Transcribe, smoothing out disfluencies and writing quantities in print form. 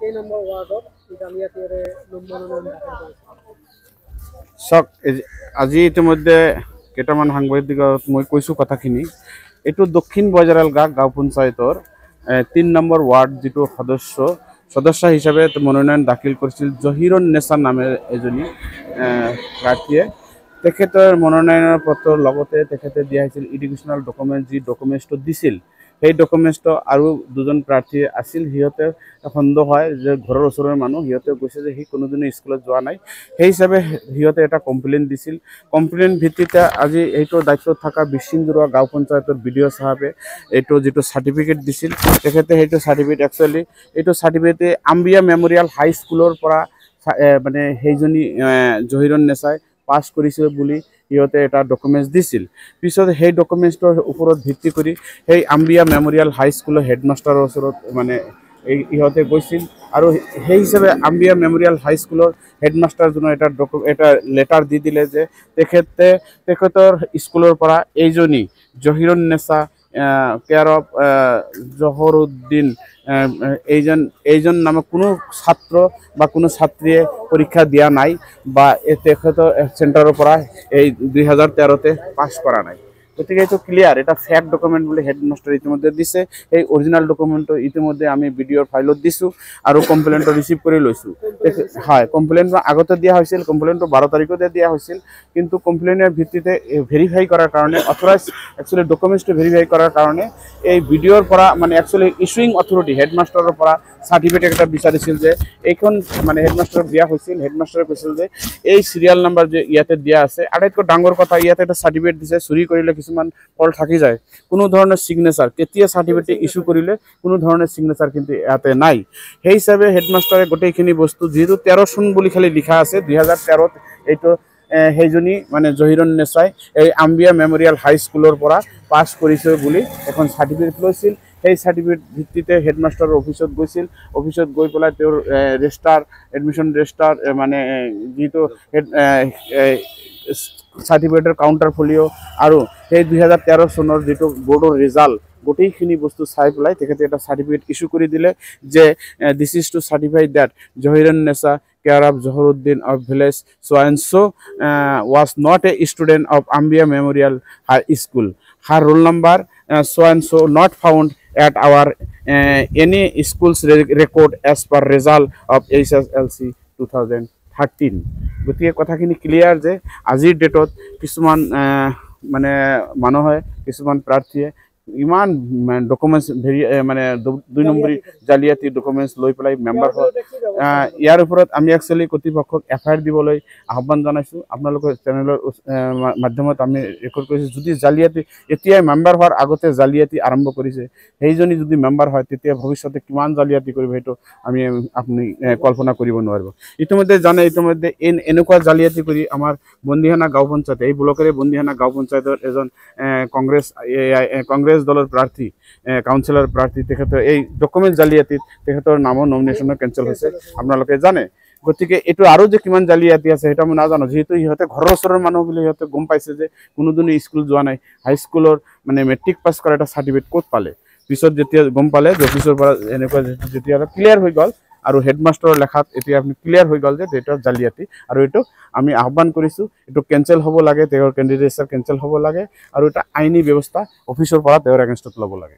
কেই নম্বৰ ৱাৰ্ডত জালিয়াতিৰে মনোনয়ন দাখিল কৰিছে? চাওক, আজি ইতিমধ্যে কেইটামান সাংবাদিকক মই কৈছোঁ কথাখিনি। এইটো দক্ষিণ বজাৰাল গাঁও পঞ্চায়তৰ ৩ নম্বৰ ৱাৰ্ড যিটো সদস্য হিচাপে মনোনয়ন দাখিল কৰিছিল জহিৰুন নেছা নামে এজনী প্ৰাৰ্থীয়ে। তেখেতৰ মনোনয়নৰ পত্ৰৰ লগতে তেখেতে দিয়া হৈছিল এডুকেশ্যনেল ডকুমেণ্ট, যি ডকুমেণ্টছটো দিছিল সেই ডকুমেণ্টছটো আৰু দুজন প্ৰাৰ্থী আছিল। সিহঁতে সন্দেহ হয় যে ঘৰৰ ওচৰৰ মানুহ, সিহঁতে কৈছে যে সি কোনোদিনে স্কুলত যোৱা নাই। সেই হিচাপে সিহঁতে এটা কমপ্লেইন দিছিল। কমপ্লেইন ভিত্তিতে আজি এইটো দায়িত্বত থকা বিশৃংগুৰা গাঁও পঞ্চায়তৰ BDO চাহাবে এইটো যিটো চাৰ্টিফিকেট দিছিল, তেখেতে সেইটো চাৰ্টিফিকেট একচুৱেলি এইটো চাৰ্টিফিকেটে আম্বিয়া মেমৰিয়েল হাই স্কুলৰ পৰা মানে সেইজনী জহিৰুন নেছাই পাছ কৰিছে বুলি সিহঁতে এটা ডকুমেণ্টছ দিছিল। পিছত সেই ডকুমেণ্টছটোৰ ওপৰত ভিত্তি কৰি সেই আম্বিয়া মেমৰিয়েল হাই স্কুলৰ হেডমাষ্টাৰৰ ওচৰত মানে ইহঁতে গৈছিল আৰু সেই হিচাপে আম্বিয়া মেমৰিয়েল হাই স্কুলৰ হেডমাষ্টাৰজনৰ এটা লেটাৰ দি দিলে যে তেখেতৰ স্কুলৰ পৰা এইজনী জহিৰুন নেছা কেয়াৰ অফ জহৰুদ্দিন এইজন নামক কোনো ছাত্ৰ বা কোনো ছাত্ৰীয়ে পৰীক্ষা দিয়া নাই বা তেখেতৰ চেণ্টাৰৰ পৰা এই 2013তে পাছ কৰা নাই। গতিকে এইটো ক্লিয়াৰ, এটা ফেক ডকুমেণ্ট বুলি হেডমাষ্টাৰ ইতিমধ্যে দিছে। সেই অৰিজিনেল ডকুমেণ্টটো ইতিমধ্যে আমি BDOৰ ফাইলত দিছোঁ আৰু কমপ্লেইনটো ৰিচিভ কৰি লৈছোঁ। হয়, কমপ্লেইনটো আগতে দিয়া হৈছিল, কমপ্লেইনটো 12 তাৰিখতে দিয়া হৈছিল, কিন্তু কমপ্লেইনৰ ভিত্তিতে ভেৰিফাই কৰাৰ কাৰণে অথৰাইজ একচুৱেলি ডকুমেণ্টছটো ভেৰিফাই কৰাৰ কাৰণে এই BDOৰ পৰা মানে একচুৱেলি ইছুইং অথৰিটি হেডমাষ্টাৰৰ পৰা চাৰ্টিফিকেট এটা বিচাৰিছিল যে এইখন মানে হেডমাষ্টাৰক দিয়া হৈছিল। হেডমাষ্টাৰে কৈছিল যে এই চিৰিয়েল নাম্বাৰ যে ইয়াতে দিয়া আছে, আটাইতকৈ ডাঙৰ কথা ইয়াতে এটা চাৰ্টিফিকেট দিছে, চুৰি কৰিলে কিছুমান ফল থাকি যায়, কোনো ধৰণৰ ছিগনেচাৰ কেতিয়া চাৰ্টিফিকেট ইছ্যু কৰিলে কোনো ধৰণৰ ছিগনেচাৰ কিন্তু ইয়াতে নাই। সেই হিচাপে হেডমাষ্টাৰে গোটেইখিনি বস্তু যিহেতু 13 চন বুলি খালি লিখা আছে, 2013ত এইটো সেইজনী মানে জহিৰুন নেছাই এই আম্বিয়া মেমৰিয়েল হাই স্কুলৰ পৰা পাছ কৰিছে বুলি এখন চাৰ্টিফিকেট লৈছিল। সেই চাৰ্টিফিকেট ভিত্তিতে হেডমাষ্টাৰৰ অফিচত গৈছিল। অফিচত গৈ পেলাই তেওঁৰ এডমিশ্যন ৰেজিষ্টাৰ মানে যিটো চাৰ্টিফিকেটৰ কাউণ্টাৰ ফলিঅ' আৰু সেই 2013 চনৰ যিটো বৰ্ডৰ ৰিজাল্ট, গোটেইখিনি বস্তু চাই পেলাই তেখেতে এটা চাৰ্টিফিকেট ইছ্যু কৰি দিলে যে this is to certify that Zahirun Nessa care of Zahoruddin of village so and so was not a student of Ambia Memorial High School. Her roll number so and so not found at our any school's record as per result of HSLC 2013. গতিকে কথাখিনি clear যে আজিৰ ডেটত কিছুমান মানে মানুহে কিছুমান প্ৰাৰ্থীয়ে ইমান ডকুমেণ্টছ মানে 2 নম্বৰী জালিয়াতি ডকুমেণ্টছ লৈ পেলাই মেম্বাৰ হয়। ইয়াৰ ওপৰত আমি একচুৱেলি কৰ্তৃপক্ষক FIR দিবলৈ আহ্বান জনাইছোঁ। আপোনালোকৰ চেনেলৰ মাধ্যমত আমি ৰেকৰ্ড কৰিছোঁ, যদি জালিয়াতি এতিয়াই মেম্বাৰ হোৱাৰ আগতে জালিয়াতি আৰম্ভ কৰিছে, সেইজনী যদি মেম্বাৰ হয় তেতিয়া ভৱিষ্যতে কিমান জালিয়াতি কৰিব সেইটো আপুনি কল্পনা কৰিব নোৱাৰিব। ইতিমধ্যে জানে, ইতিমধ্যে এনেকুৱা জালিয়াতি কৰি আমাৰ বন্দিহানা গাঁও পঞ্চায়ত, এই ব্লকেৰে বন্দিহানা গাঁও পঞ্চায়তৰ এজন কংগ্ৰেছ দলৰ প্ৰাৰ্থী কাউন্সিলৰ প্ৰাৰ্থী তেখেতৰ এই ডকুমেণ্ট জালিয়াতিত তেখেতৰ নামৰ নমিনেশ্যনো কেঞ্চেল হৈছে, আপোনালোকে জানে। গতিকে এইটো আৰু যে কিমান জালিয়াতি আছে সেইটো আমি নাজানো, যিহেতু সিহঁতে ঘৰৰ ওচৰৰ মানুহ বুলি সিহঁতে গম পাইছে যে কোনোদিনে স্কুল যোৱা নাই, হাইস্কুলৰ মানে মেট্ৰিক পাছ কৰা এটা চাৰ্টিফিকেট ক'ত পালে। পিছত যেতিয়া গম পালে যে অফিচৰ পৰা এনেকুৱা যেতিয়া ক্লিয়াৰ হৈ গ'ল আৰু হেডমাষ্টাৰৰ লেখাত এতিয়া আপুনি ক্লিয়াৰ হৈ গ'ল যে এইটো জালিয়াতি, আৰু এইটো আমি আহ্বান কৰিছোঁ এইটো কেঞ্চেল হ'ব লাগে, তেওঁৰ কেণ্ডিডেটছৰ কেঞ্চেল হ'ব লাগে আৰু এটা আইনী ব্যৱস্থা অফিচৰ পৰা তেওঁৰ এগেইনষ্টত ল'ব লাগে।